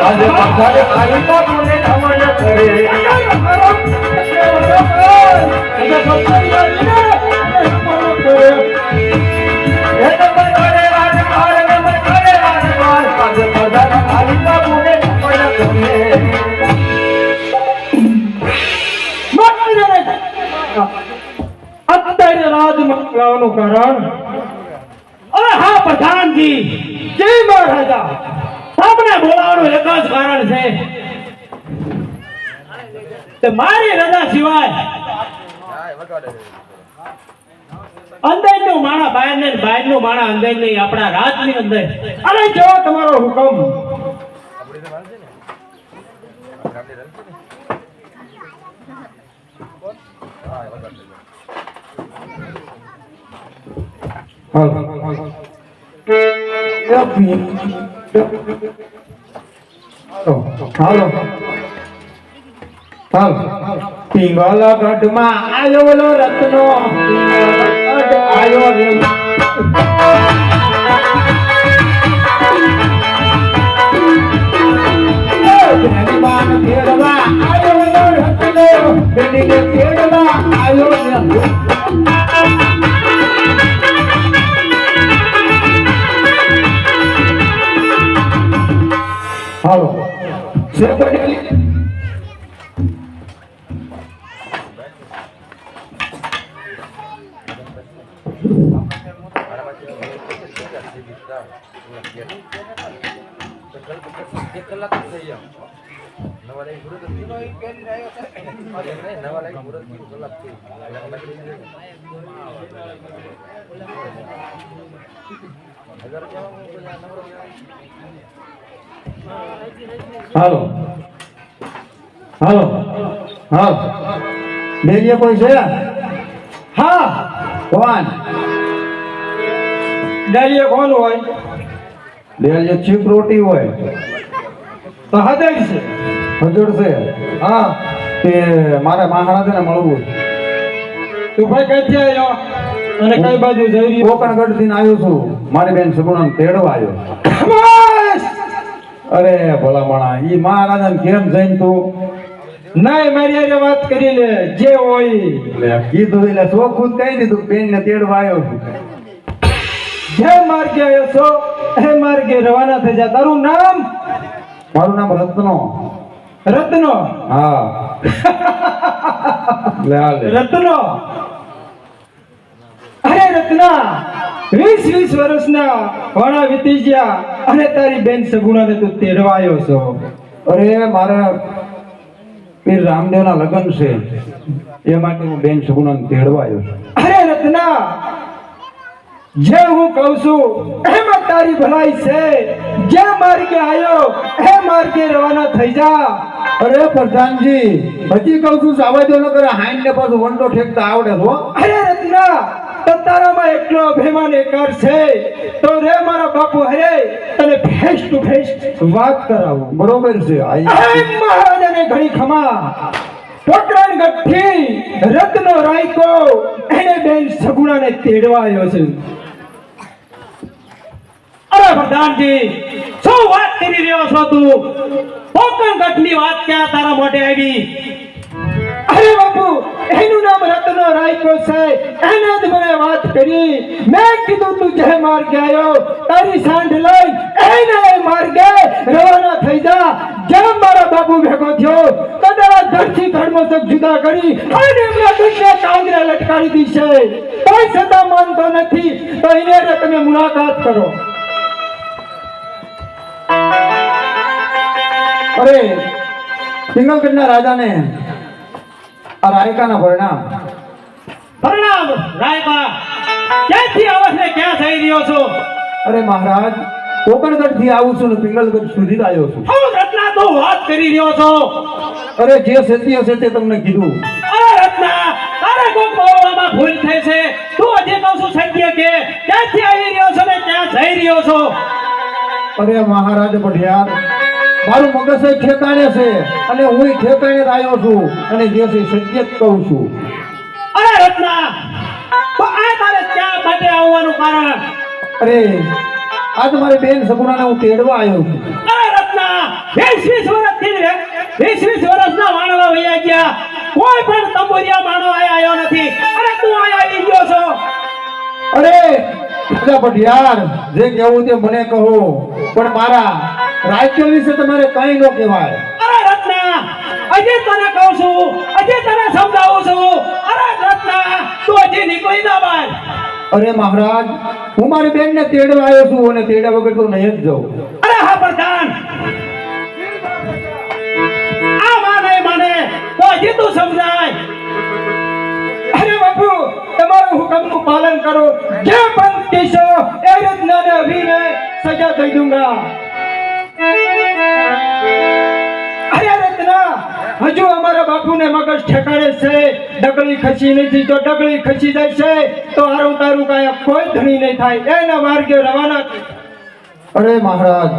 આજે પથારે આવીતા મને ધમણ કરે અત્યારે રાજમંગલાનું કારણ અરે હા પ્રધાનજી જય મહારાજા તમને બોલાવવાનું એક જ કારણ છે કે મારી રજા સિવાય અંદરનું માણા બહાર ને બહારનું માણા અંદર નહીં આપણા રાજની અંદર અને જો તમારો હુકમ પિંગલા ગઢમાં આયો ઓલો રત્નો આયો તેડવા આયો ઓલો રત્નો બેડીને તેડવા આયો હાલો હાલો હાલો હા બેરીએ કોઈ છે હા કોણ ડેલીએ કોણ હોય બેરીએ ચીપ રોટી હોય તો હદય છે હજુર છે હા તે મારે મહારાજાને મળવું તું ભાઈ કઈથી આવ્યો અને કઈ બાજુ જઈ રહ્યો કોકણગઢ થી આવ્યો છું મારી બેન સગુણાને તેડવા આવ્યો અરે ભલા માણા ઈ મહારાજાને કેમ જઈને તું નહીં મારી હારે વાત કરી લે જે હોય લે કીધું એટલે સો ખુદ કહી દીધું બેન ને તેડવા આવ્યો છું જે માર્ગે આવ્યો છો એ માર્ગે રવાના થઈ જા તારું નામ મારું નામ રત્નો રત્નો હા લે આ લે રત્નો અરે રત્ના 20 વર્ષના વાણા વીતી ગયા અને તારી બેન સગુણાને તું તેડવા આવ્યો છો અરે મારા પીર રામદેવના લગ્ન છે એ માટે હું બેન સગુણાને તેડવા આવ્યો છું અરે રત્ના જે હું કહું છું એમાં તારી ભલાઈ છે જે માર્ગે આવ્યો એ માર્ગે રવાના થઈ જા અરે પ્રધાનજી હજી કહું છું સાવા દો ન કરે હાઈન ને પાછું વંડો ઠેકતા આવડે છો અરે રત્ના તો તારામાં એટલો અભિમાન એકાર છે તો રે મારા બાપુ હરે તને ફેસ ટુ ફેસ વાત કરાવું બરોબર છે મહારાજાને ઘણી ખમા પોકરણ ગઠ્ઠી રત્નો રાયકો એને બેન સગુણાને તેડવા આવ્યો છે અરે પ્રધાનજી શું વાત કરી રહ્યો છો તું પોકરણ ગઠની વાત ક્યાં તારા મોઢે આવી અરે બાપુ એનું નામ રત્નો રાયકો છે એને જ મને વાત કરી મેં કીધું તું જે માર્ગે આવ્યો તારી સાંઢ લઈ એને માર્ગે રવાના થઈ જા જેમ મારા બાપુ ભેગો થયો કદાચ ધરતી ધર્મસક જુદા કરી અને એમના દુનિયા કાંગરા લટકાવી દીશે કોઈ છતાં માનતો નથી તો એને તમે મુલાકાત કરો અરે સિંગલગઢના રાજાને આ રાયકાના પરિણામ રાયકા ક્યાંથી આવો છે ક્યાં જઈ રહ્યો છો અરે મહારાજ કોકણગઢ થી આવું છું ને પિંગલગઢ સુધી આવ્યો છું હું રત્ના તો વાત કરી રહ્યો છો અરે જે સત્ય હશે તે તમને કીધું અરે રત્ના તારે કોક બોલવામાં ભૂલ થઈ છે તું હજી કહું છું સત્ય કે ક્યાંથી આવી રહ્યો છો ને ક્યાં જઈ રહ્યો છો અરે મહારાજ પઢિયાર મારું મગજ ઠેકાણે છે અને હું ઠેકાણે જ આવ્યો છું અને જે છે સત્ય જ કહું છું અરે રત્ના તો આ તારે ક્યાં માટે આવવાનું કારણ અરે આજ મારી બેન સગુણાને હું તેડવા આવ્યો છું અરે રત્ના 20 વર્ષના માણવા વયા ગયા, કોઈ પણ તંબુરિયા માણો આયો નથી, અને તું આયા આવી ગયો છો. અરે રાજા પઢિયાર, જે કહેવું તે મને કહો, પણ મારા રાજ્ય વિશે તમારે કઈ ન કહેવાય. અરે રત્ના, અજે તને કહું છું, અજે તને સમજાવું છું. અરે રત્ના, તું હજી નીકળી ના બહાર. અરે મહારાજ, હું મારી બેનને તેડવા આવ્યો છું, અને તેડ્યા વગર તો નહીં જ જાઉં. અરે હા પ્રધાન, આ માને તો હજી તું સમજાય. અરે બાપુ, તમારો હુકમનું પાલન કરો. જે પણ કહેશો એ રત્નાને અભિને સજા દઈ દઉંગા. અરે રત્ના, હજુ અમારા બાપુને મગજ ઠેકાણે છે. ડગલી ખસી નથી, તો ડગલી ખસી જાય છે તો હારું તારું કાંઈ કોઈ ધણી નહીં થાય. એના માર્ગે રવાના. અરે મહારાજ,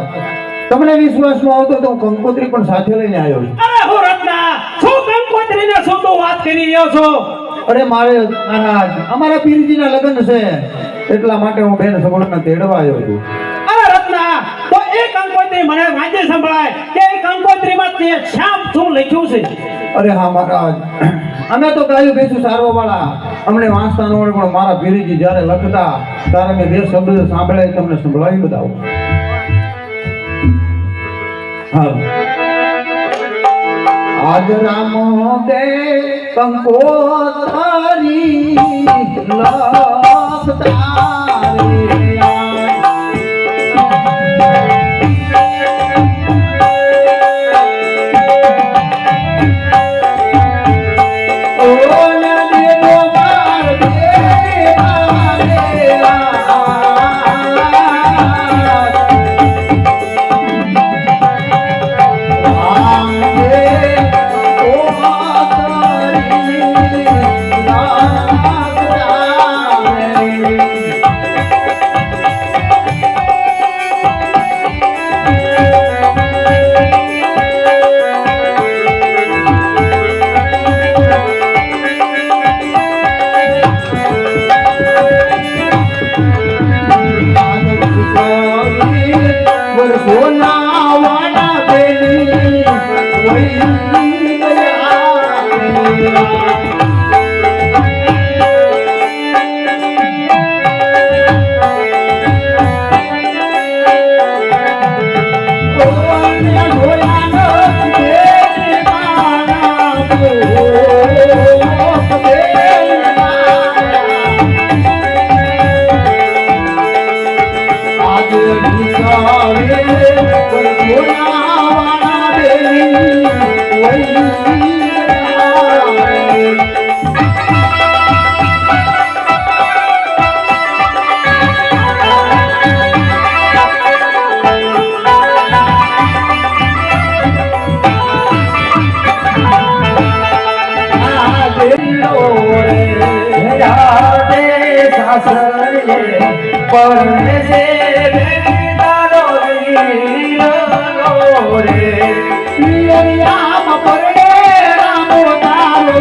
તમને વિશ્વાસ ન આવતો તો હું કંકોત્રી પણ સાથે લઈને આવ્યો છું. અરે હો રત્ના, શું કંકોત્રીને શું તું વાત કરી રહ્યો છો? અરે મારે મહારાજ, અમારા પીરજીના લગ્ન છે, એટલા માટે હું બેન સગવડને તેડવા આવ્યો છું. અરે રત્ના, તો એ કંકોત્રી મને વાંચે સંભળાય કે એ કંકોત્રીમાં તે શ્યામ શું લખ્યું છે? અરે હા મહારાજ, અમે તો ગાયું ભેંસું સારવા વાળા, અમને વાંચતા ન આવડે, પણ મારા પીરજી જ્યારે લખતા ત્યારે મેં બે શબ્દ સાંભળ્યા, તમને સંભળાવી બતાવું. હા. આજ રામ દે કંકોત્રી લખતા રે. પરણે સે બેટાનો લીલો રે, લીલિયામાં પરણે રામો તારો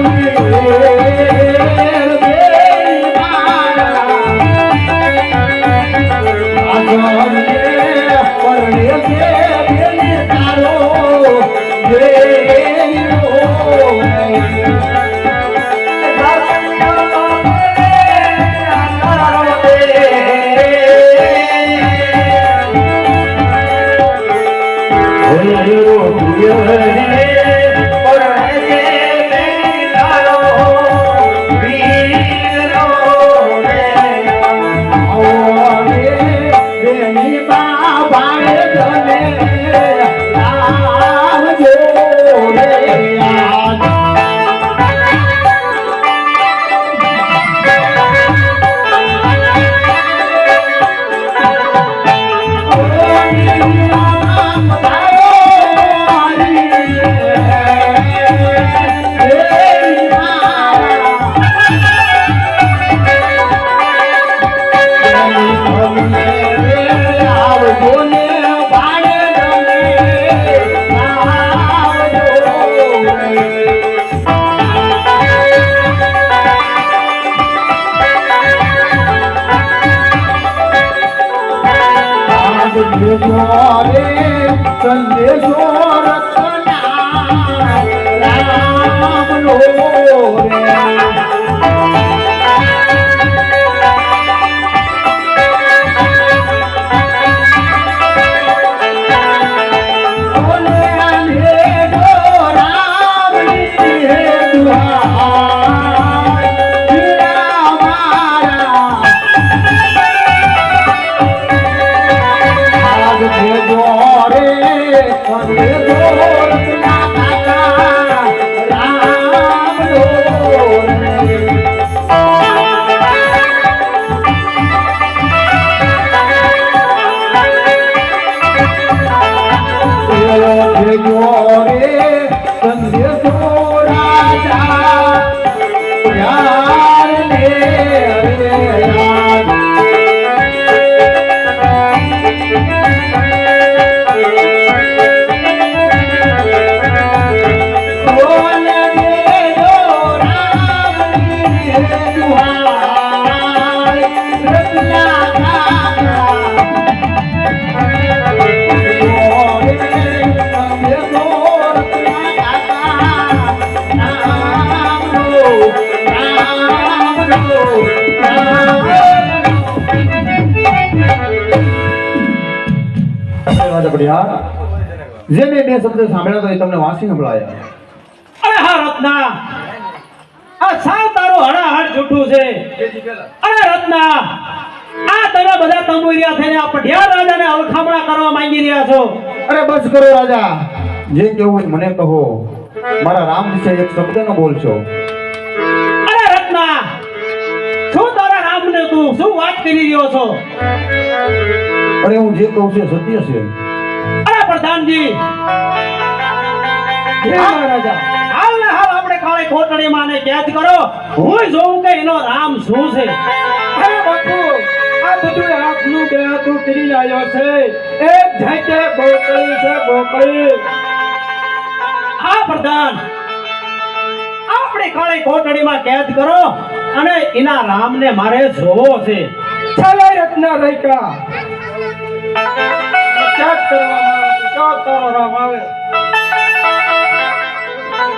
સંદેશો રત્ના રામનો રે. જે મેં બે શબ્દ સાંભળ્યા તો એ તમને વાંચી સંભળાયા. અરે હા રત્ના, આ સાવ તારું હળાહળ જૂઠું છે. અરે રત્ના, આ તમે બધા તંબુરિયા થઈને આ પઢિયાર રાજાને અલખામણા કરવા માંગી રહ્યા છો. અરે બસ કરો રાજા, જે કેવું હોય મને કહો. મારા રામ વિશે એક શબ્દ ન બોલશો. અરે રત્ના, શું તારા રામને તું શું વાત કરી રહ્યો છો? અરે હું જે કહું છું એ સત્ય છે. અરે પ્રધાનજી, મહારાજા, હાલ ને હાલ આપણે કાળી કોટડીમાં ને કેદ કરો. હું જોઉં કે એનો રામ શું છે. અરે બાપુ, આ બધું હાથનું બે હાથું કરી આવ્યો છે. એક જાતે બોકળી છે, બોકળી. હા પ્રધાન, આપણે કાળી કોટડીમાં કેદ કરો અને એના રામને મારે જોવો છે. ચાલે રત્ના રૈકા ક્યાંક કરવામાં આવે, ક્યાંક તારો રામ આવે.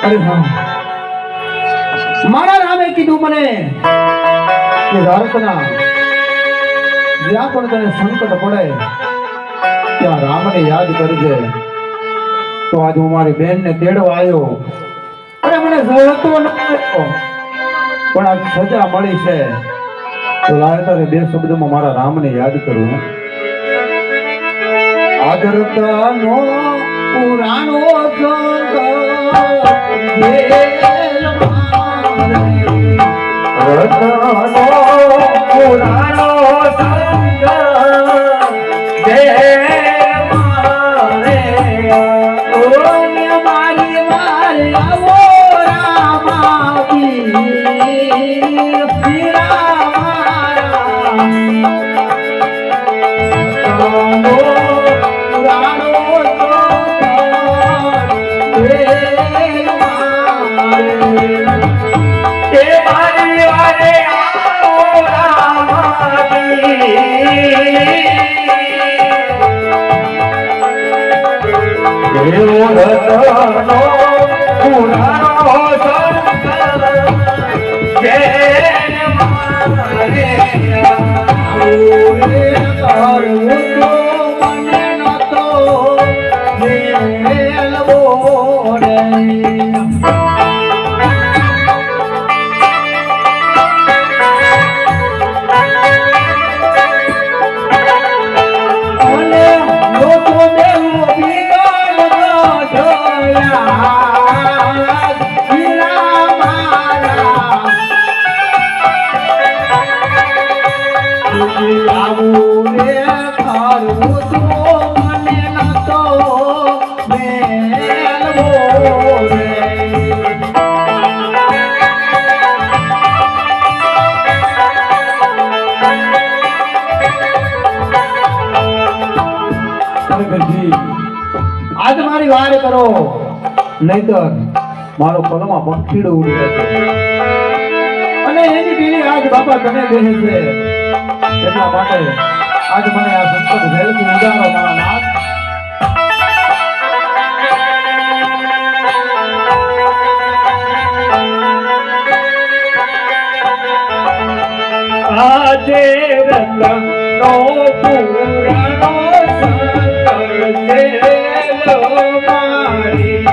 અરે હા, મારા રામે કીધું મને કે ભારતના જ્યાં પણ તને સંકટ પડે ત્યાં રામને યાદ કરજે. તો આજ હું મારી બેનને તેડવા આવ્યો. અરે મને સહતો ન આવ્યો, પણ આજ સજા મળી છે તો લાય તારે બે શબ્દમાં મારા રામને યાદ કરું. આદરતાનો પુરાણો સંગ રતનો પુરાણો સંગ મારી આવો આજ મારી વાર કરો, નહીતર મારો પલમાં પંખીડો ઉડી જશે. અને એની પીડી આજ બાપા તને બેસે છે. એટલા માટે આજ મને આ સંકટ ભેલથી ઉજારો મારા નાથ. આજે રતનો પુરાણો સંકળ છે લો મારી.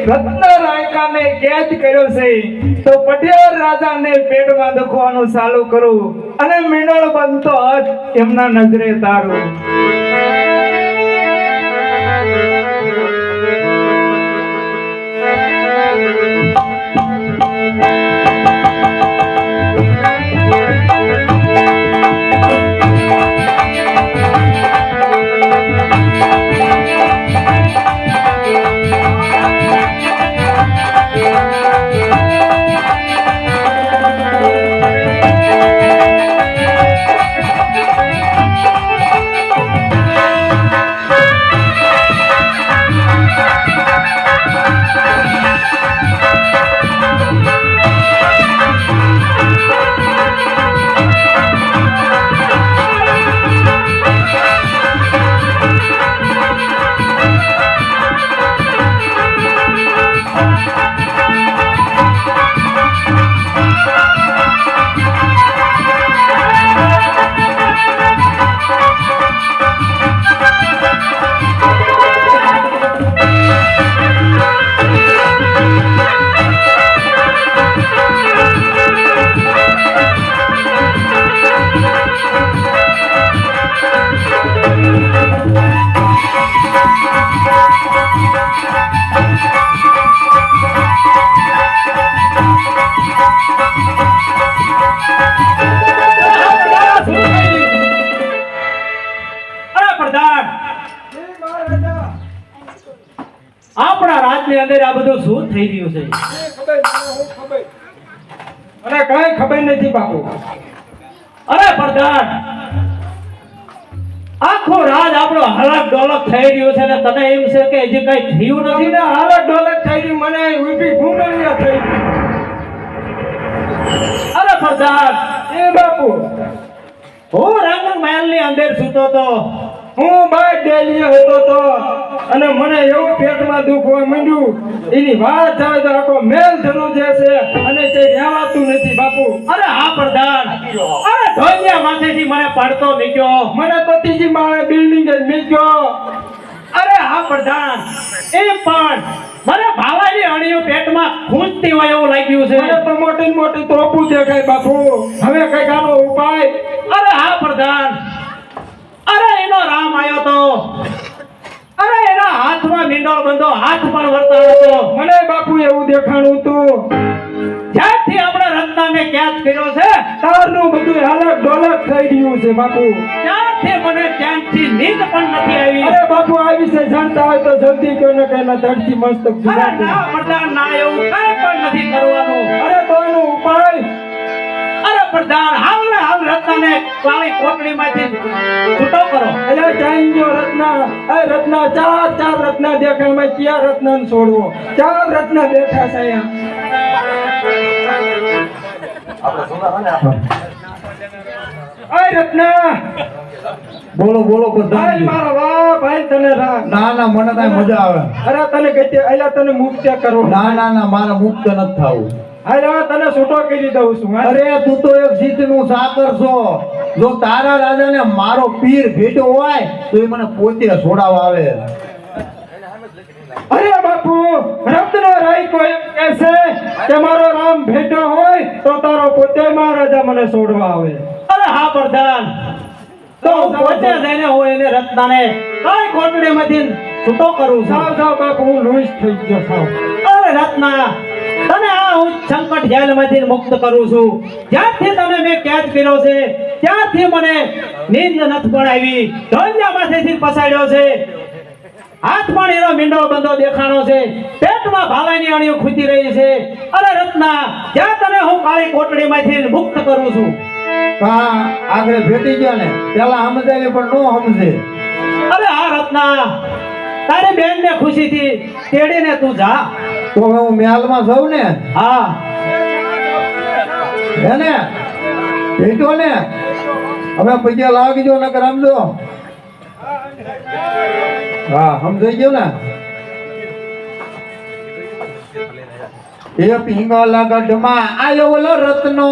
રત્નરાયકાને કેદ કર્યો છે તો પટિયાર રાજાને પેટમાં દુખવાનું ચાલુ કરું અને મીંડળ બનતો હજ એમના નજરે તારું. આપણા રાજની અંદર આ બધું શું થઈ રહ્યું છે? અને કઈ ખબર નથી બાપુ. અરે પ્રધાન, આખો રાજ આપણો હલક ડોલક થઈ રહ્યો છે ને તને એમ છે કે હજી કઈ થયું નથી? ને હાલત ડોલક થઈ ગઈ, મને ઊભી ઘૂંટણીયા થઈ ગઈ. અરે પ્રધાન, એ બાપુ હું રંગ મહેલ ની અંદર સૂતો તો, હું બાય ડેલીએ હતો તો અને મને એવું પેટમાં દુખવા માંડ્યું, એની વાત થાય તો આખો મેલ ધરું જે છે અને તે રહેવાતું નથી બાપુ. અરે હા પ્રધાન, અરે ઢોલિયા માથેથી મને પડતો નીકળ્યો. મને તો ત્રીજી માળે બિલ્ડિંગ જ મૂક્યો. અરે હા પ્રધાન, એ પણ મને ભાવાની અણીઓ પેટમાં ખૂંચતી હોય એવું લાગ્યું છે. મને તો મોટી ને મોટી તોપું દેખાય બાપુ. હવે કઈક આનો ઉપાય. અરે હા પ્રધાન, અરે એનો રામ આવ્યો તો, અરે એના હાથમાં મીંડોળ બંધો હાથ પણ વર્તાયો હતો. મને બાપુ એવું દેખાણું હતું. જ્યાંથી આપણે રત્નાને કેદ કર્યો છે તારનું બધું હાલત ડોલક થઈ રહ્યું છે બાપુ. ત્યાંથી મને ત્યાંથી નીંદ પણ નથી આવી. અરે બાપુ આ વિશે જાણતા હોય તો જલ્દી કહો ને કે એના ધરતી મસ્તક અરે ના પ્રધાન, ના, એવું કઈ પણ નથી કરવાનું. અરે તો એનો ઉપાય. અરે પ્રધાન, હાલ ને હાલ રત્નાને કાળી કોટડીમાંથી છૂટો કરો. એટલે ચાઈ ગયો રત્ના. એ રત્ના ચાર રત્ના દેખાય. મેં ક્યાં રત્નાને છોડવો? 4 રત્ના બેઠા છે અહીંયા. એ રત્ના, બોલો બોલો ભાઈ પ્રધાનજી. મારા વાહ ભાઈ તને રાખ. ના ના, મને કાંઈ મજા આવે. અરે તને ગતે અલા તને મુક્ત કરો. ના ના ના, મારે મુક્ત નથી થવું. અરે તને છૂટો કરી દઉં છું. અરે તું તો એક જીતનું સાકર છો. જો તારા રાજાને મારો પીર ભેટો હોય તો એ મને પોતે છોડાવવા આવે. અરે બાપુ, રત્ન રાયકો એમ કહે છે કે મારો રામ ભેટો હોય તો તારો પોતે મહારાજા મને છોડવા આવે. અરે હા પ્રધાન, તો હું પોતે જઈને હું એને રત્નાને કઈ કોટડીમાંથી છૂટો કરું છું. સાવ સાવ બાપુ, હું લૂંસ થઈ ગયો સાવ. અરે રત્ના, તને આ હું સંકટ જેલમાંથી મુક્ત કરું છું. જ્યારથી તને મેં કેદ કર્યો છે ત્યારથી મને નીંદ નથી પડાવી, ઢોલિયામાંથી પસાડ્યો છે, હાથમાં એનો મીંડો બંધો દેખાણો છે, પેટમાં ભાલાની અણીઓ ખૂતી રહી છે. અરે રત્ના, જ્યાં તને હું કાળી કોટડીમાંથી મુક્ત કરું છું. કા આગળ ભેટી ગયો ને પેલા સમજાવી પણ નો સમજે. અરે હા રત્ના, તારી બેન ને ખુશીથી તેડીને તું જા. તો હવે હું મહેલમાં જાઉં ને હા એને ભેટો ને હવે પૈસા લાગજો નકર સમજો. હા સમજાઈ ગયો ને. એ પિંગલા ગઢમાં આયો ઓલો રત્નો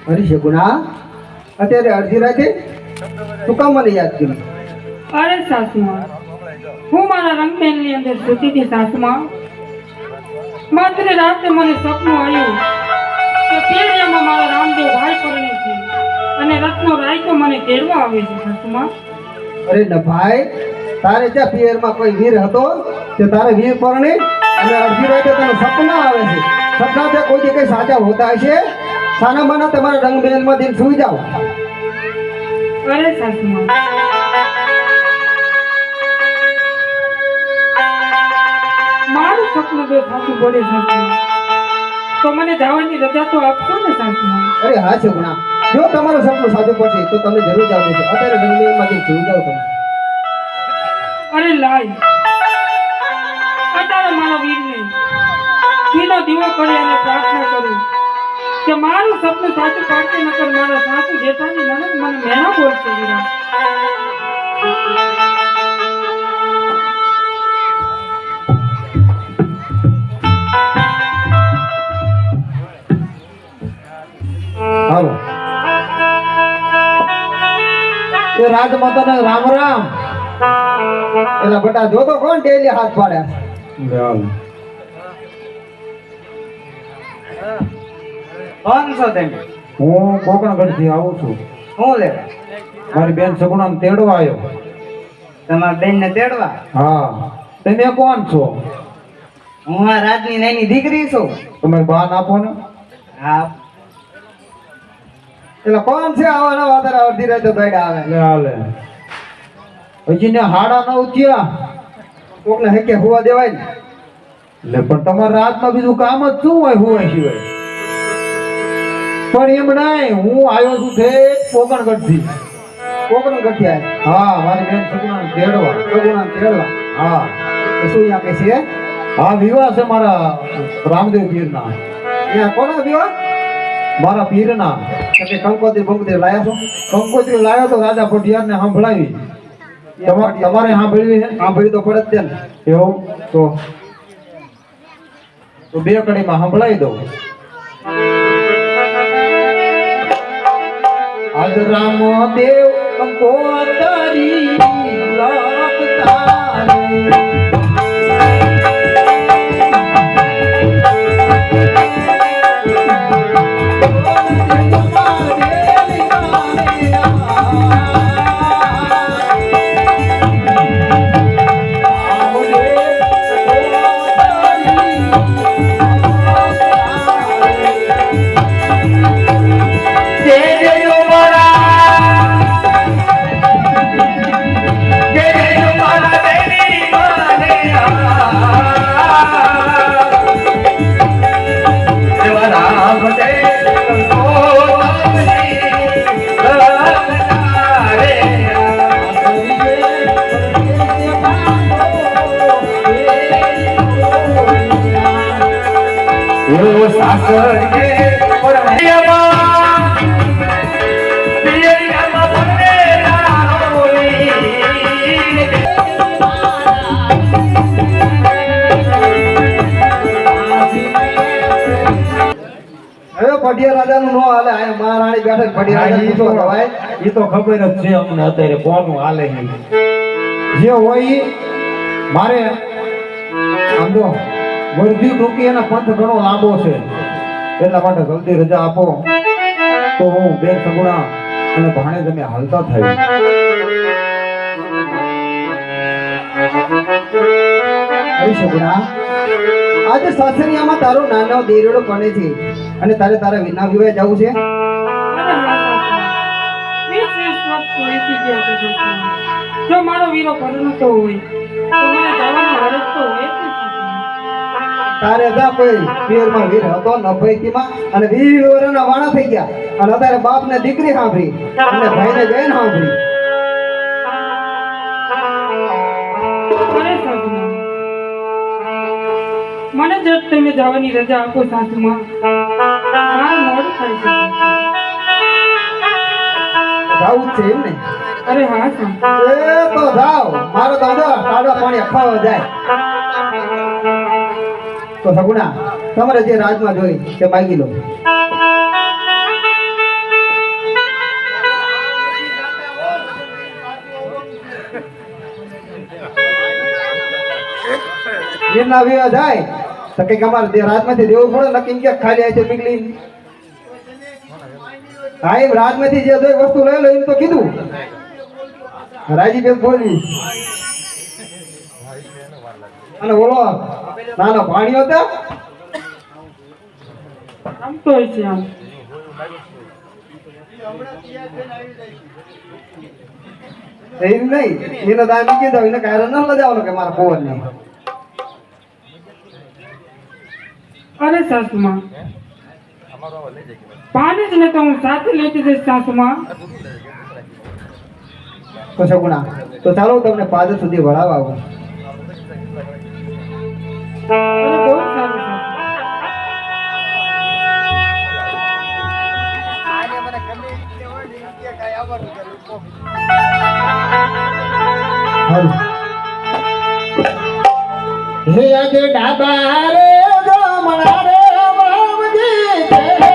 હરી શકુના અત્યારે અડધી રાતે તું કામ મને યાદ કરી? અરે સાસુમાં, હું મારા રંગબેનની અંદર સૂતી હતી સાસુમાં. માત્ર રાતે મને સપનું આવ્યું કે પેરિયામાં મારા રામદેવ ભાઈ પરણે છે અને રત્નો રાયકો મને તેડવા આવે છે સાસુમાં. અરે ન ભાઈ, તારે ત્યાં પિયરમાં કોઈ વીર હતો તે તારે વીર પરણે અને અડધી રાતે તને સપના આવે છે. સપના ત્યાં કોઈ કઈ સાચા હોતા હશે? સાના માના તમારા રંગબેનમાં દિન સુઈ જાઓ. અરે સાસુમાં, મારું સપનું જો સાચું બોલે સાસુમાં તો મને જવાની રજા તો આપશો ને સાસુમાં? અરે હા શકુના, જો તમારું સપનું સાચું પડશે તો તમે જરૂર જાવ દેશો. અત્યારે રંગબેનમાં દિન સુઈ જાઓ તમે. અરે લાય, અત્યારે મારા વીરને ઘીનો દીવો કરી અને પ્રાર્થના કરું કે મારું સપનું સાચું પાડશે, નકર મારા સાસુ જેઠાની નણંદ મને મેના બોલશે વીરા. હાલો એ રાજમાતાને રામ રામ. એલા બટા જો તો કોણ ડેલી હાથ પાડ્યા? લે હાલો. કોણ છો તમે? હું કોકણગઢથી આવું છું. હું લે મારી બેન સગુણાને તેડવા આવ્યો. તમારા બેન ને તેડવા? હા, તમે કોણ છો? હું આ રાજની નાની દીકરી છું. તમે બાન આપો ને. હા. એટલે કોણ છે આવાના વાદરા અડધી રાતે દોડ્યા આવે? લે હાલે. હજી ને હાડા નવ થયા. કોકને હેકે હુવા દેવાય ને? લે પણ તમારા રાતમાં બીજું કામ જ શું હોય હુવા સિવાય? પણ એમ નહીં, હું આવ્યો છું તે કોકણગઢથી. કોકનો ગઠિયા હા, મારી બેન સગુણાને તેડવા. સગુણા તેડવા. હા તો શું યા કે છે? હા, વિવાહ છે મારા રામદેવ પીરના. યા કોના વિવાહ? મારા પીરના. તમે કંકોત્રી બંકોત્રી લાયા છો? કંકોત્રી લાવ્યો તો રાજા પટિયારને સાંભળાવી. તમારે સાંભળવી છે? સાંભળી તો પડે જ છે ને. એવું તો બે કડીમાં સંભળાવી દઉં. આજ રામ દેવ કંકોત્રી લાગતા રે. હવે પટિયા રાજાનું નો હાલે. આ મહારાણી બેઠક પટિયા રાજા પૂછો ભાઈ. એ તો ખબર જ છે અમને અત્યારે કોનું હાલે છે. જે હોય ઈ મારે આમ તો વર્ધી ટૂંકી એના પંથ ઘણો લાંબો છે, એટલા માટે જલ્દી રજા આપો તો હું બેન સગુણા અને ભાણે તમે હાલતા થાય. હરી શકુના, આજે સાસરિયામાં તારો નાનો દેરેડો બને છે અને તારે તારા વિના વિવાહ જવું છે? અરે હા સાસુમાં, 20 વર્ષ તો વીતી ગયા છે સાસુમાં. જો મારો વીરો પરણતો હોય તો મને જવાનો હરજ તો હોય જ ને સાસુમાં. તારે જા કોઈ પિયરમાં વીર હતો નભઈતીમાં અને 20 વર્ષના વાણા થઈ ગયા અને અત્યારે બાપને દીકરી સાંભળી અને ભાઈને બેન સાંભળી. અરે સાસુમાં, મને જ તમે જવાની રજા આપો સાસુમાં. મારે મોડું થાય છે. જાવું જ છે એમ ને? અરે હા સાસુ. એ તો જાઓ, મારો તો ટાળવા પાણી ખાવા જાય. તો સગુણા, તમારે જે રાજમાં જોઈ તે માગી લો. પીરના વિવાહ જાય તો કંઈક અમારે રાતમાંથી દેવું પડે નક્કી કે ખાલી આઈ નીકળી હા એમ રાતમાંથી જે કોઈ વસ્તુ લઈ લો એમ તો કીધું રાજીબેન બોલી અને બોલો નાનો ભાણિયો હતા આમ તો હોય છે આમ એમ નહીં એને દાન મૂકી દો એને કારણ ન લજાવવાનો કે મારા પોવર નહીં અરે સાસુમાં પાણી જ ને તો હું સાથે લેતી જઈશ સાસુમાં તો સગુણા તો ચાલો તમને પાદર સુધી વળાવવા આવું અરે બહુ સારું સાસુ હારું હે આજે ડાબા રે ગમણા રે વાવજી તે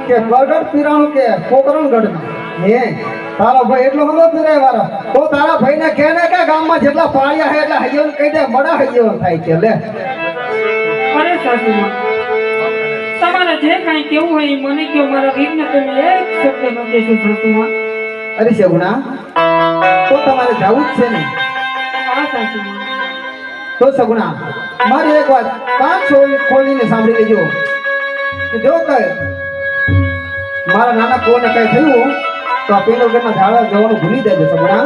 કે ગઢ પીરાણું કે કોકરણગઢ હે તારો ભાઈ એટલો બધો પીરાય વાળો તો તારા ભાઈને કહે ને કે ગામમાં જેટલા પાળિયા છે એટલા હૈયો કહી દે મડા હૈયો થાય છે લે અરે સાસુમાં તમારે જે કાંઈ કેવું હોય એ મને કહો, મારા વીરને તમે એક શબ્દ ન કહેશો સાસુમાં. અરે સગુણા, તો તમારે જવું જ છે ને? હા સાસુમાં. તો સગુણા, મારી એક વાત કાન ખોલીને સાંભળી લેજો કે જો કઈ મારા નાના કોને કઈ થયું તો આ પેલો ઘરના ઝાડા જવાનું ભૂલી જાય સગુણા.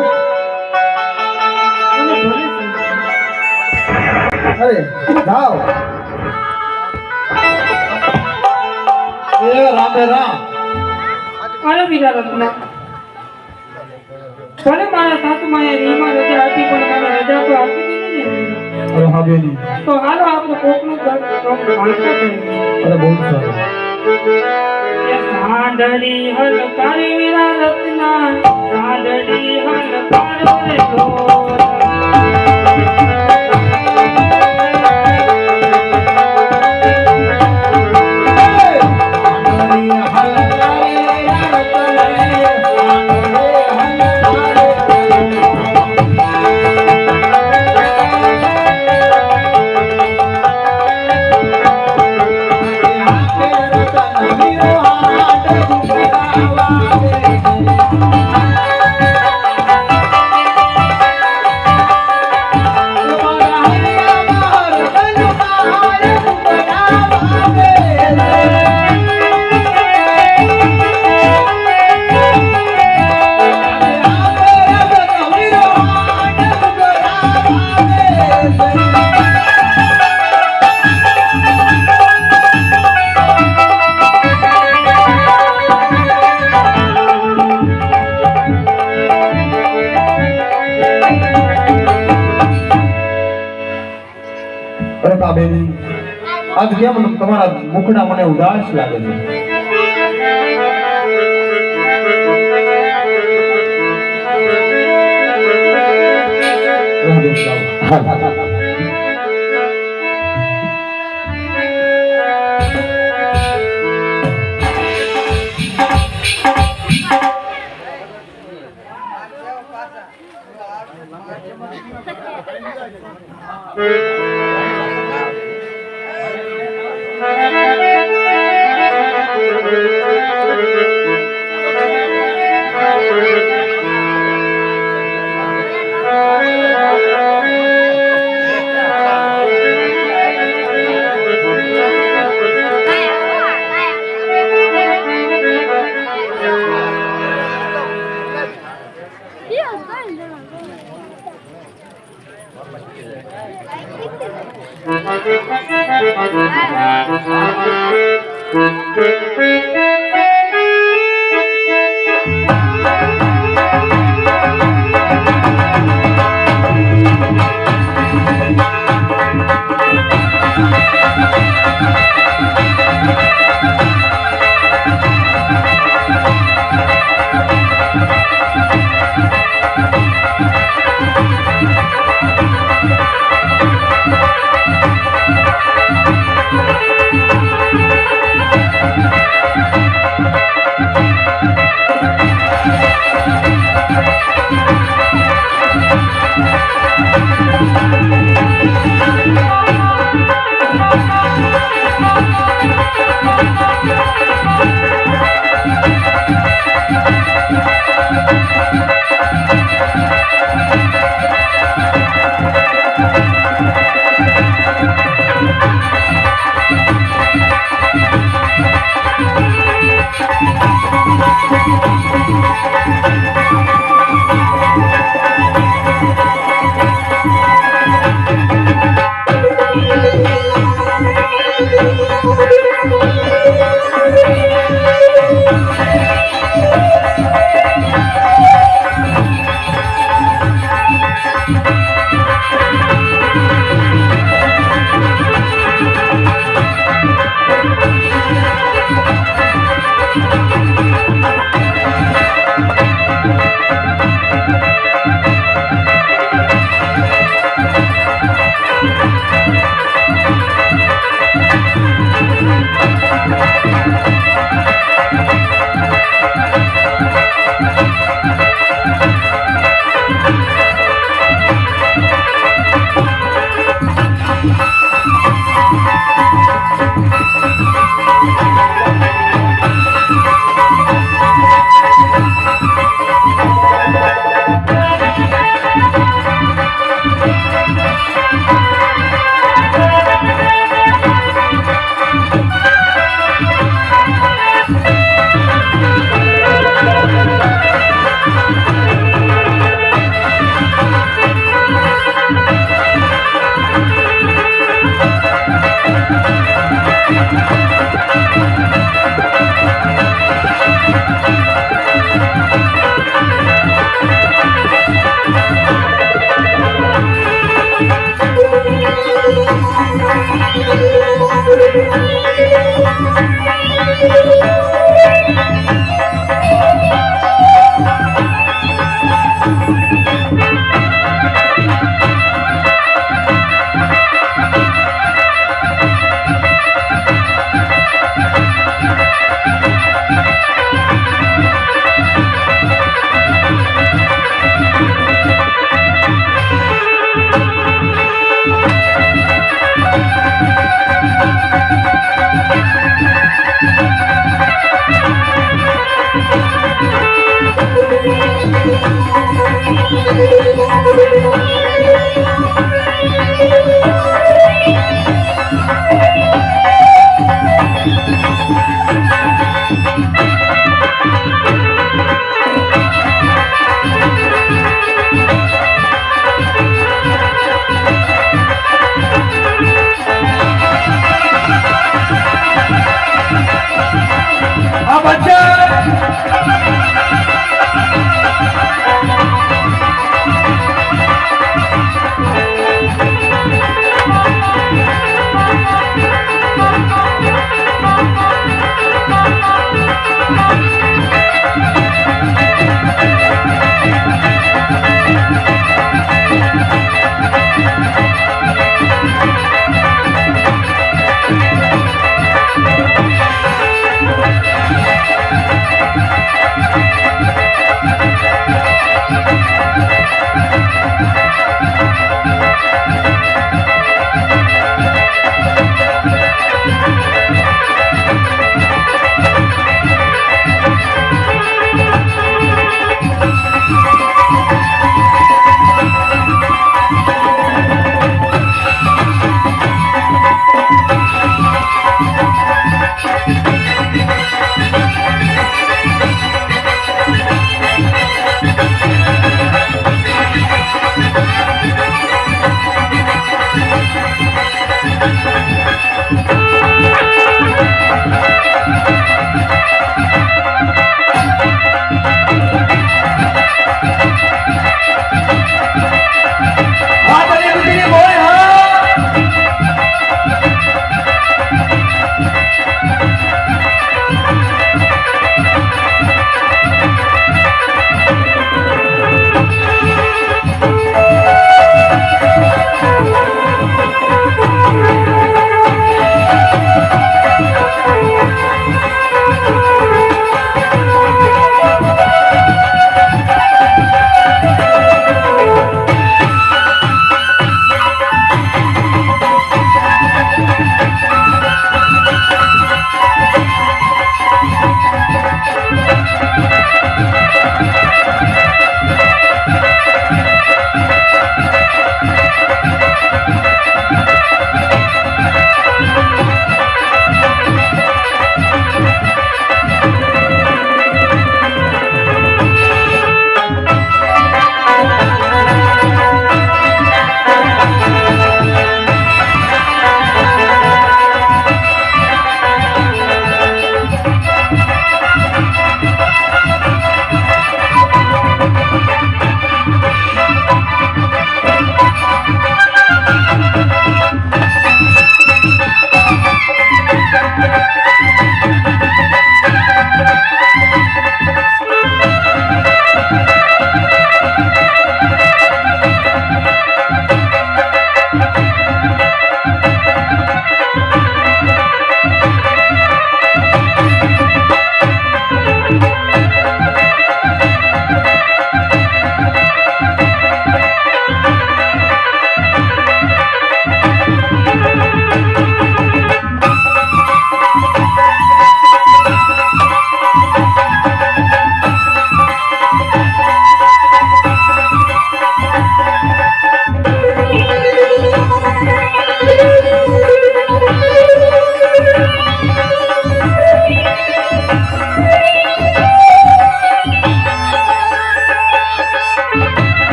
અને ભલે સાસુમાં. અરે જાઓ. એ રામે રામ. અરે વીરા રત્ના, ભલે મારા સાસુમાએ રીમાં રજા આપી પણ મને રજા તો આપી દીધી ને. અરે હા બેની. તો હાલો આપણે કોકનું કામ ભાંગતા કરીએ. અરે બહુ સારું. એ સાંદડી હલકારી વીરા રત્ના, સાંદડી હલકારો રે ઢોલ. અરે બા બેની, આજ કેમ તમારા મુખડા મને ઉદાસ લાગે છે?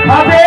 अबे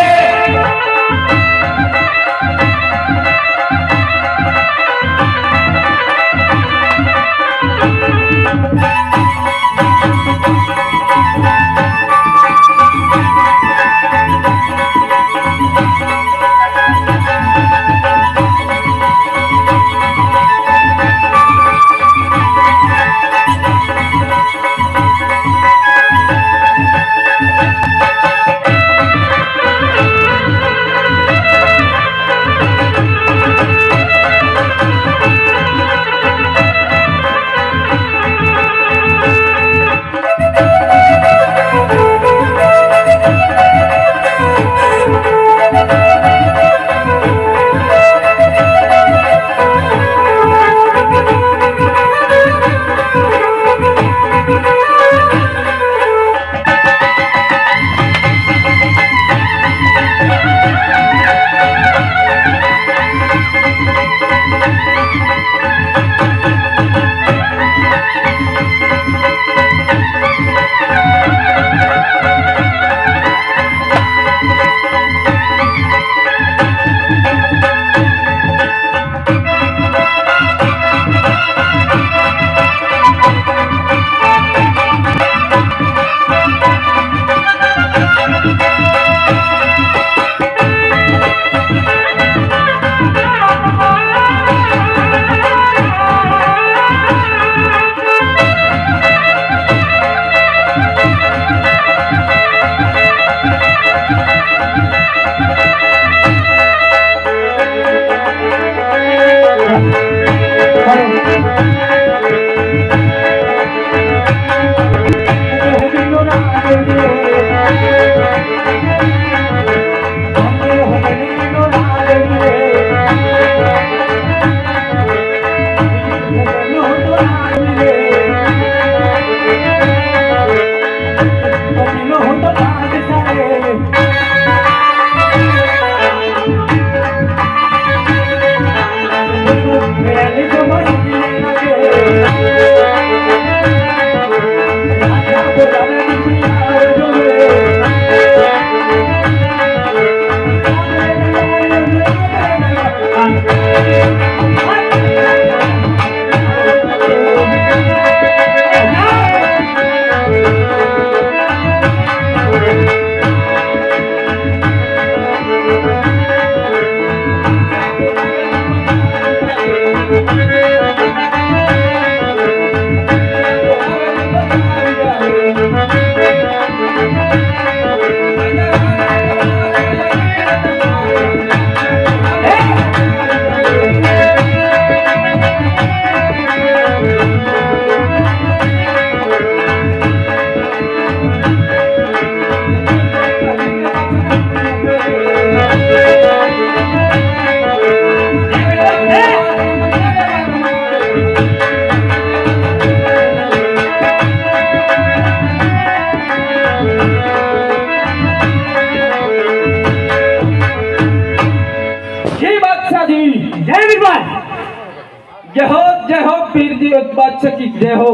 जय हो पीर जी बादशाह की जय हो।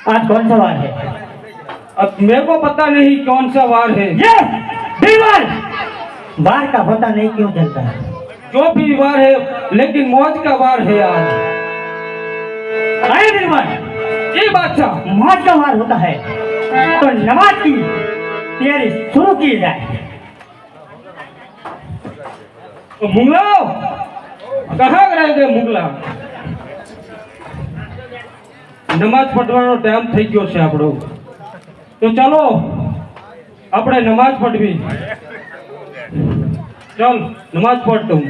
आज कौन सा वार है? अब मेरे को पता नहीं कौन सा वार है। ये बीरबल वार का पता नहीं क्यों चलता है? जो भी वार है लेकिन मौज का वार है आज। अरे बीरबल जी बादशाह, मौज का वार होता है तो नमाज की तैयारी शुरू की जाए। तो मुगला कहाँ रह गए मुगला? नमाज पढ़વાનો ટાઈમ થઈ ગયો છે આપણો, તો ચાલો આપણે નમાજ પઢવી। ચાલ નમાજ પઢ તું।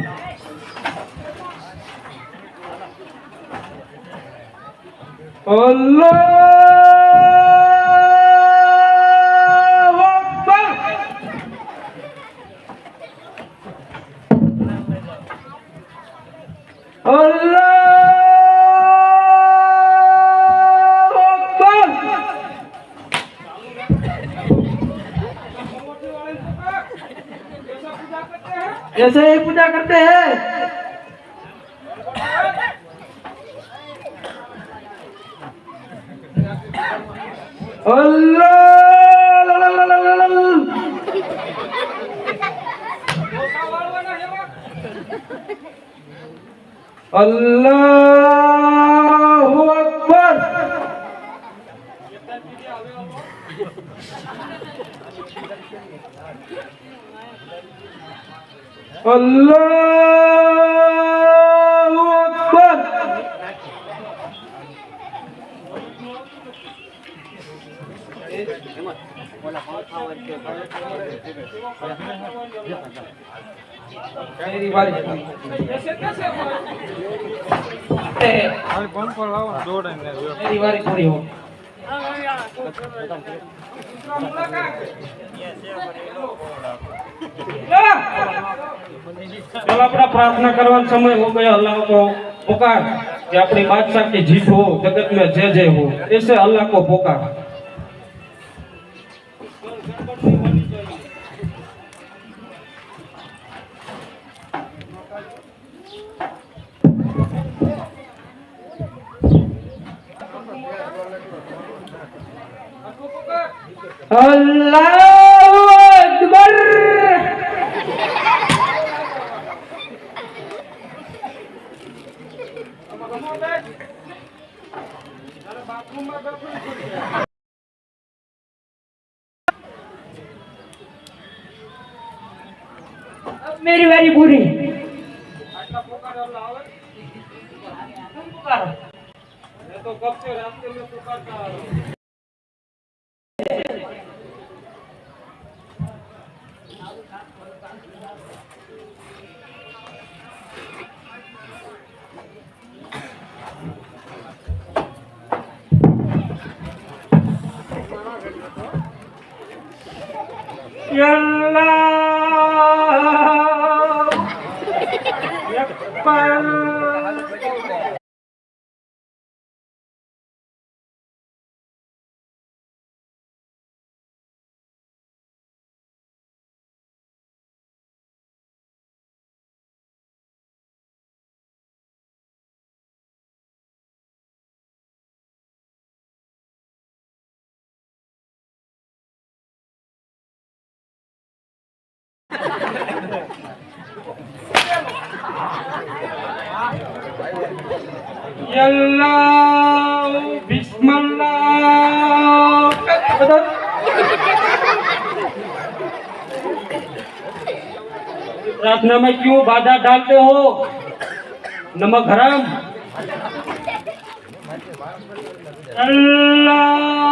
અલ્લાહુ અકબર। अल्लाहु अकबर। ऐसे ही पूजा करते हैं। अल्लाह અલ્લાહુ અકબર. અલ્લાહુ અકબર. કઈ વાળી मेरी बारी थोड़ी हो चलो अपना प्रार्थना करवा समय हो गया। अल्लाह को पुकार कि अपनी बादशाह की जीत हो, जगत में जय जय हो, ऐसे अल्लाह को पुकार। अल्लाहु अकबर। मेरी बारी पूरी। तो कब से रास्ते में पुकारता आ रहा हूं। अल्लाह बिस्मिल्लाह। प्रार्थना में क्यों बाधा डालते हो? नमक हराम। अल्लाहु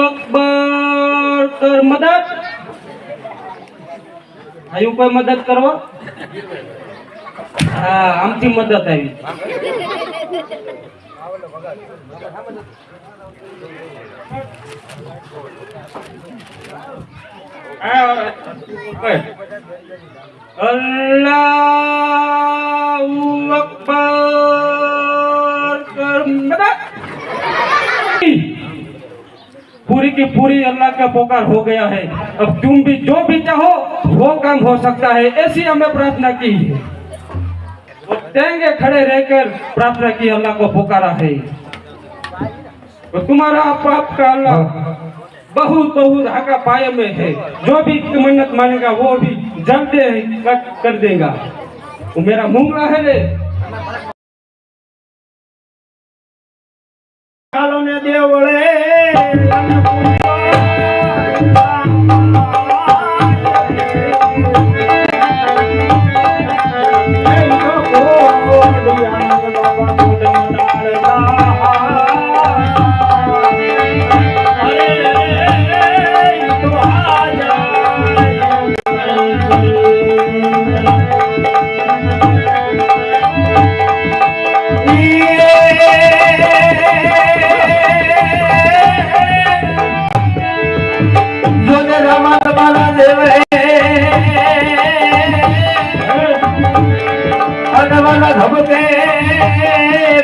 अकबर कर मदद। आयु कोई मदद करवा? हाँ, आमથી મદદ આવી। अल्लाहु अकबर कर मदद। पूरी की पूरी अल्लाह का पुकार हो गया है। अब तुम भी जो भी चाहो वो काम हो सकता है, ऐसी हमें प्रार्थना की है। वो टेंगे खड़े रहकर प्रार्थना की, अल्लाह को पुकारा है। तो तुम्हारा पाप का अल्लाह बहुत बहुत हाका पाए में है। जो भी मन्नत मानेगा वो भी जल्दी कर देगा। वो मेरा मुंगला है रे। कालो ने देवड़े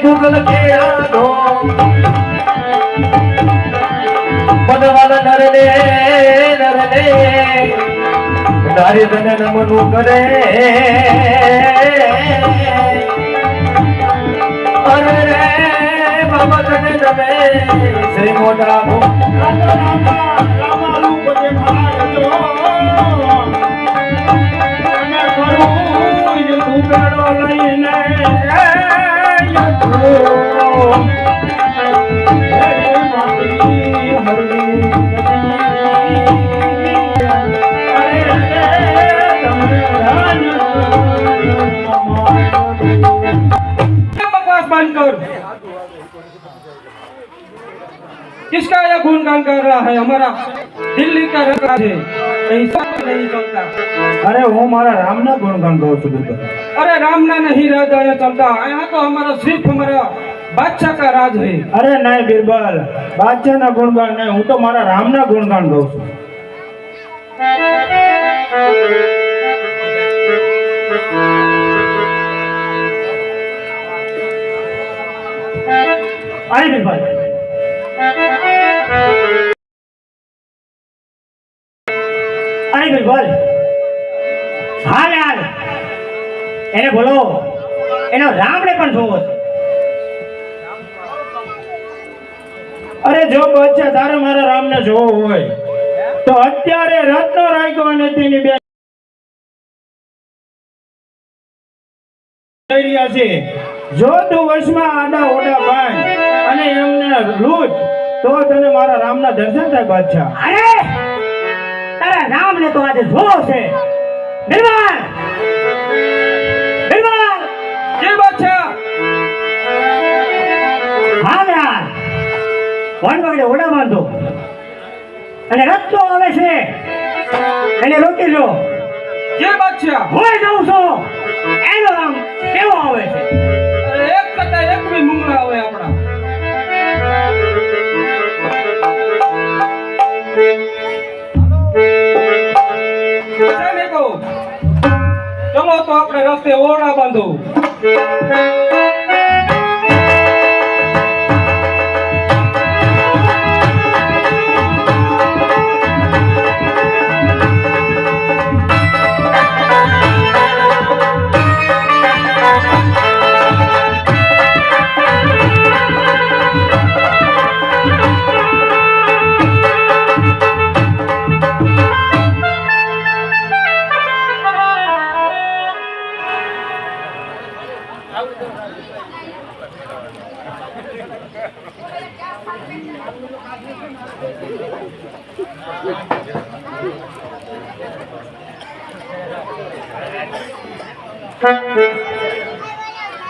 गूगल के आधो बनवाला नरले नरले नारी धन नमनु करे अरे रे बाबा धन नमे श्री मोटा हो रामा रूप देखार जो मैं करूं ये तू बेड़ो लईने पर किसका ये गुणगान कर रहा है? हमारा दिल्ली का रंगा है, कहीं सब नहीं चलता। अरे હું મારા રામના ગુણગાન ગાઉં છું બીરબલ. अरे राम ना नहीं राजा ये चलता, यहाँ तो हमारा सिर्फ हमारा बादशाह का राज है। અરે નહીં બીરબલ, બાદશાહના ગુણગાન નહીં, હું તો મારા રામના ગુણગાન ગાઉં છું. અરે બીરબલ, અરે બીરબલ, હાલ હાલ એને બોલો, એનો રામને પણ જોવો છે. અરે જો બચ્ચા તારે મારા રામને જોવો હોય તો અત્યારે રત્નો રાખ્યો અને તેની બે થઈ રહ્યા છે. જો તું વશમાં આડા ઓડા બાંધ અને એમને લૂંટ તો તને મારા રામના દર્શન થાય બાદશાહ. અરે તારા રામને તો આજે જોવો છે. નિર્વાણ નિર્વાણ ये बादशाह હા યાર વન વગડે ઓડા બાંધો અને રસ્તો આવે છે એને રોકી લો. ये बादशाह હું જાઉં છું એનો રામ કેવો આવે છે. अरे एक कटा एक भी मुंगला हुए अपना को चलो तो अपने रास्ते ओड़ा बांधो.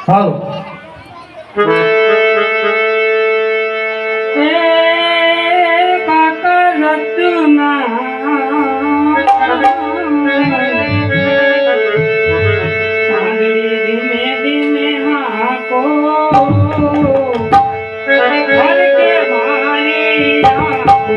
હાલો કાકા રત્ના સાંદડી ધીમે ધીમે હાકો હરકે મારી આંખો.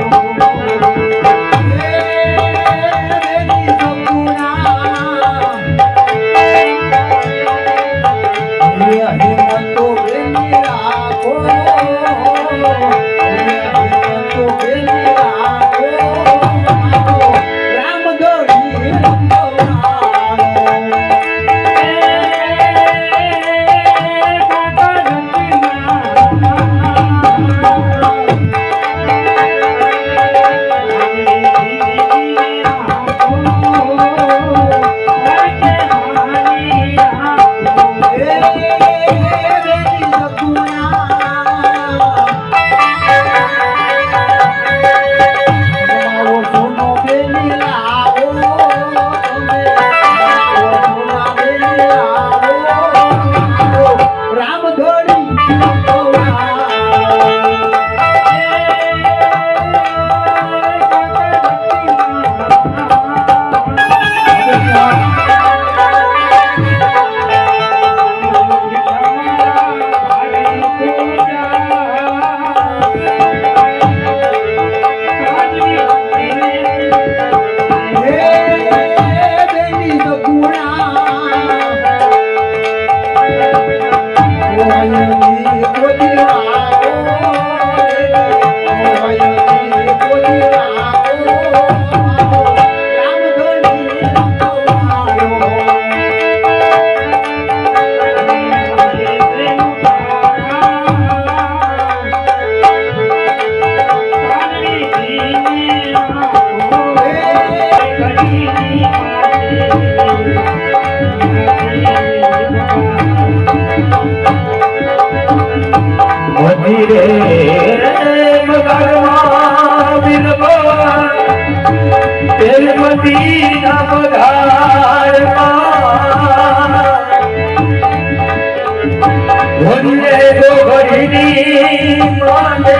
ભોલે ગોગડીની માને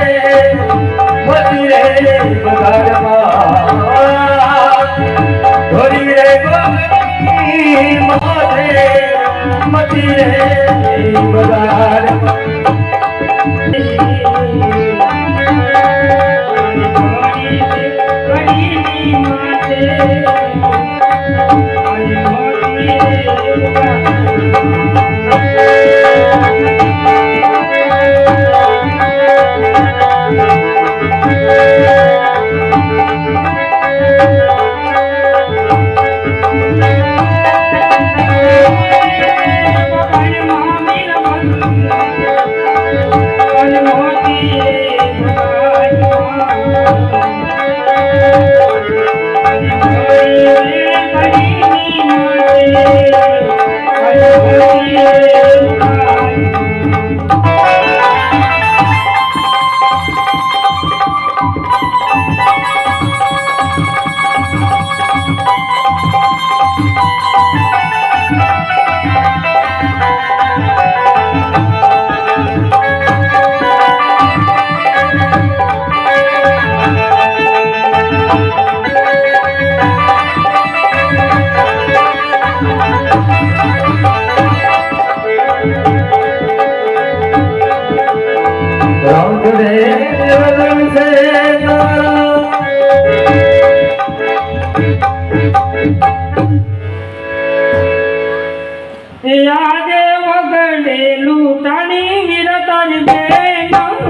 મતી રે બગાડમાં ઘોડી રે ગોગડી માને મતી રે બગાડ યાદે વગડે લૂંટાણી વીરતાની બેન રે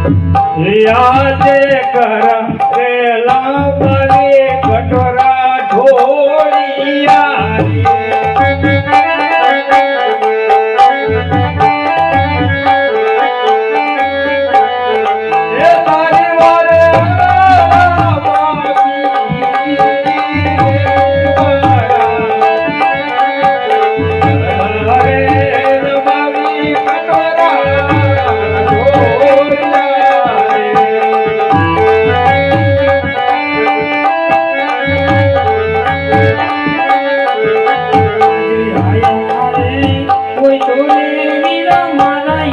યાદે કરેલા મારી કટોરા ઢોળિયા રે તારી વારે કોઈ તોરે વીરા મારા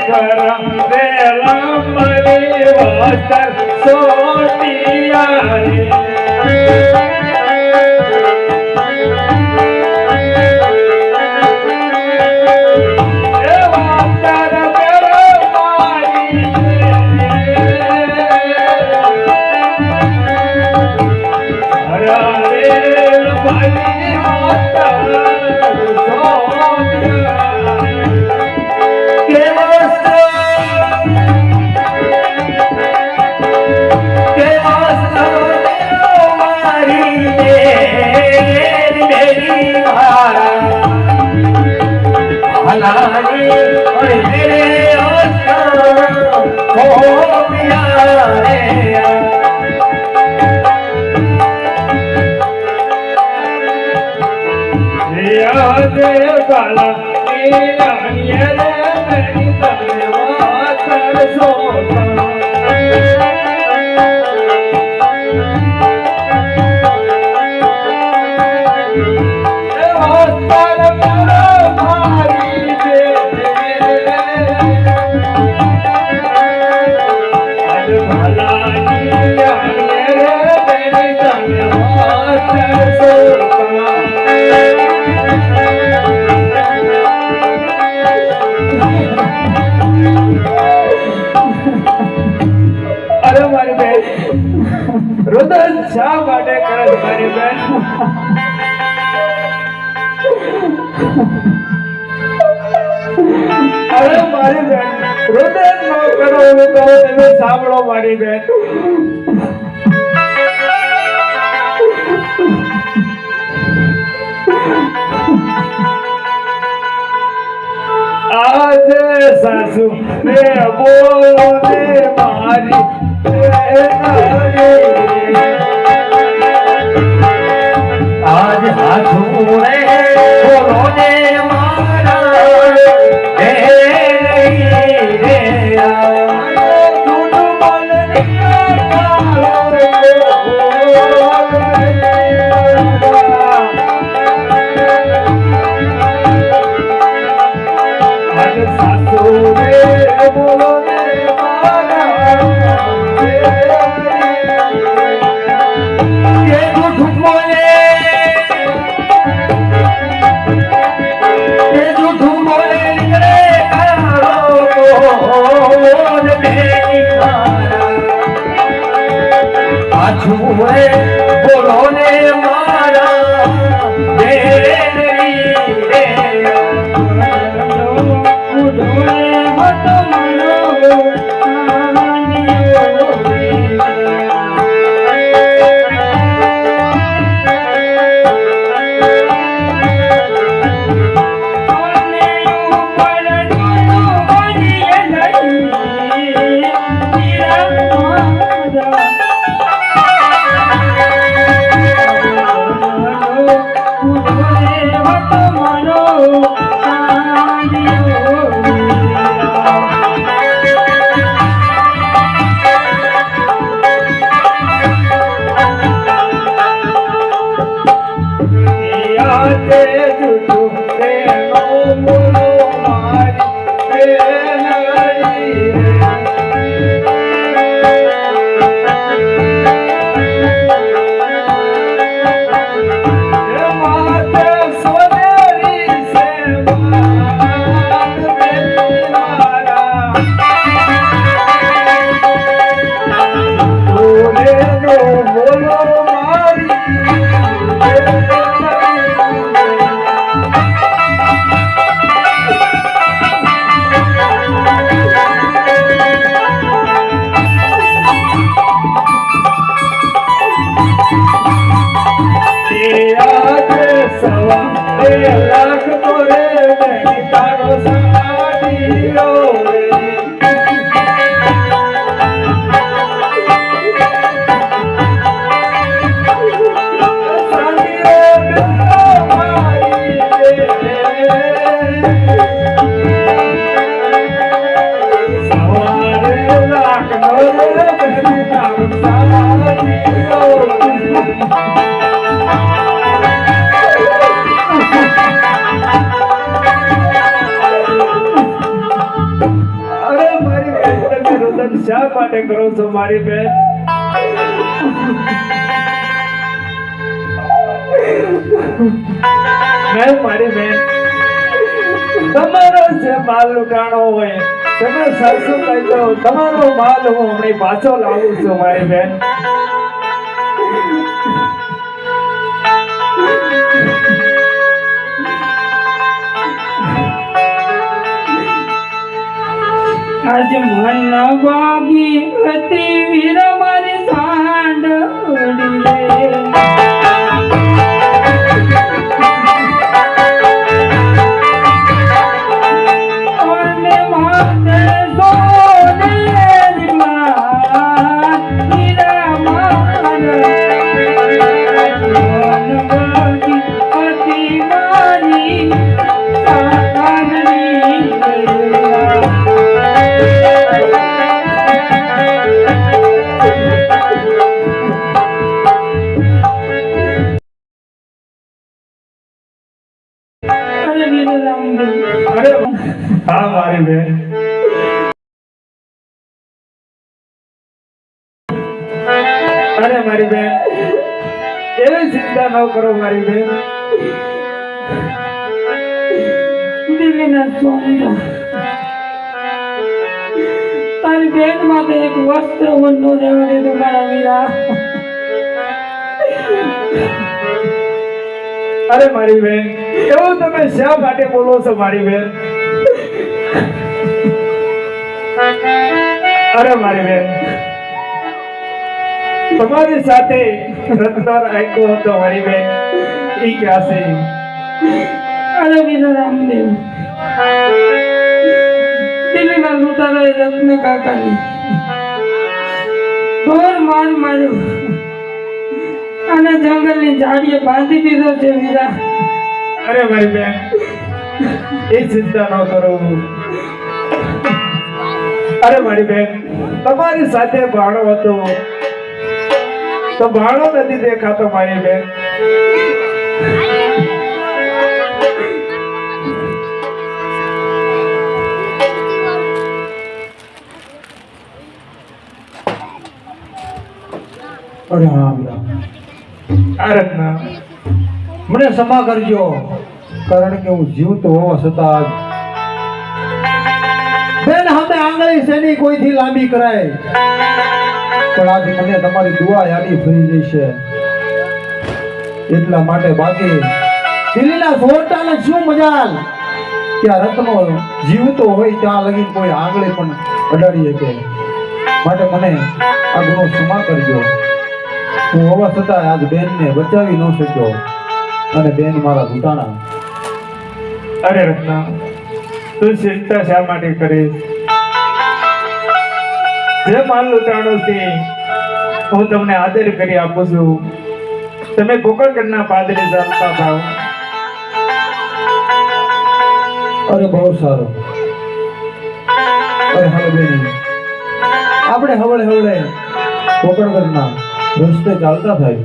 કરેલા મારી વાસ્તર સોટિયા રે વાસ્તર રુદન શા માટે કરે છે મારી બેન? અરે મારી બેન, રુદન ન કરો હું કહું તમે સાંભળો મારી બેન. આજે સાસુ રે બોલો ને મારી આજ હાથું રે બોલો ને મારા રે બોલો ને મારા શા માટે કરો છો મારી બેન? મેં મારી બેન તમારો જે માલ લૂંટાણો હોય તમે સાસુ કહી દો, તમારો માલ હું હમણાં પાછો લાવું છું મારી બેન. આજ મન વાગી હતી વીર મારી સાંડળી રે હા મારી બેન. અરે મારી બેન એવી ચિંતા ન કરો મારી બેન. દિલના સોના તારી બેન માટે એક વસ્ત્ર વંડો રહેવા દીધું મારા વીરા. અરે મારી બેન એવું તમે શા માટે બોલો છો મારી બેન? અરે મારી બેન તમારી સાથે રત્નાર આપ્યો હતો મારી બેન, ઈ ક્યાં છે? અરે વીરા રામદેવ દિલ્હીના લૂંટારાએ રત્ન કાકાની ઘોર માર માર્યો અને જંગલની ઝાડીએ બાંધી દીધો છે વીરા. અરે મારી બેન એ ચિંતા ન કરો. અરે મારી બેન તમારી સાથે ભાણો હતો તો ભાણો નથી દેખાતો મારી બેન. અરે હા વીરા, આ રત્ના મને ક્ષમા કરજો, કારણ કે હું જીવતો હોવા છતાં બેન હવે આંગળી શેની કોઈથી લાંબી કરાય, પણ આજે મને તમારી દુઆ યાદી ફરી જઈ છે એટલા માટે. બાકી દિલ્હીના સોરટાને શું મજાલ કે આ રત્નો જીવતો હોય ત્યાં લગી કોઈ આંગળી પણ અડાડી શકે, માટે મને આ ગુનો ક્ષમા કરજો. હું હોવા છતાં આજ બેનને બચાવી ન શક્યો અને બેન મારા ઘૂંટાણા. અરે રત્ના તું ચિંતા શા માટે કરીશ? જે માલ લૂંટાણો છે હું તમને આદર કરી આપું છું. તમે ગોકળગઢના પાદરે ચાલતા થાવ. અરે બહુ સારું. અરે હવે બેની આપણે હવળે હવળે કોકણગઢના રસ્તે ચાલતા થાય.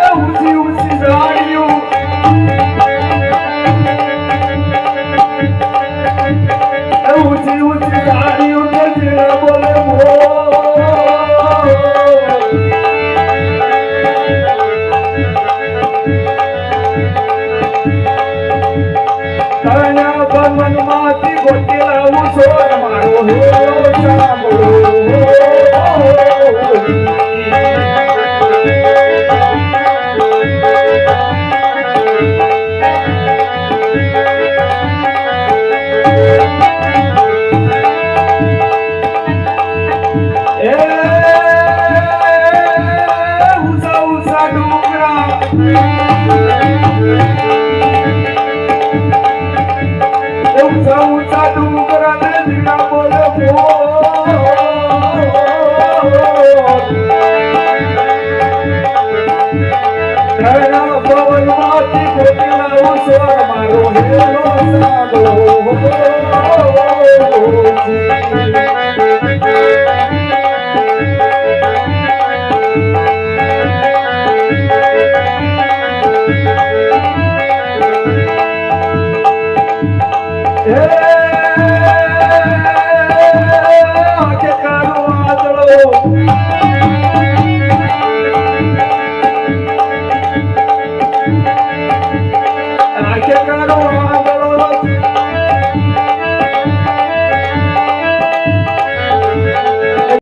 ઊંચી ઊંચી ઝાડીઓ ઊંચી ઊંચી ઝાડીઓ ને જીણા બોલે તારા બનમાંથી ગોટેલા ઉછો મારો હેરો સાંભળો ઊંચા ઊંચા ડુંગરા ઊંચા ઊંચા ડુંગરા ને જીણા બોલે તારા પવનમાંથી ગોટેલા ઉછો મારો હેરો સાંભળો Hey!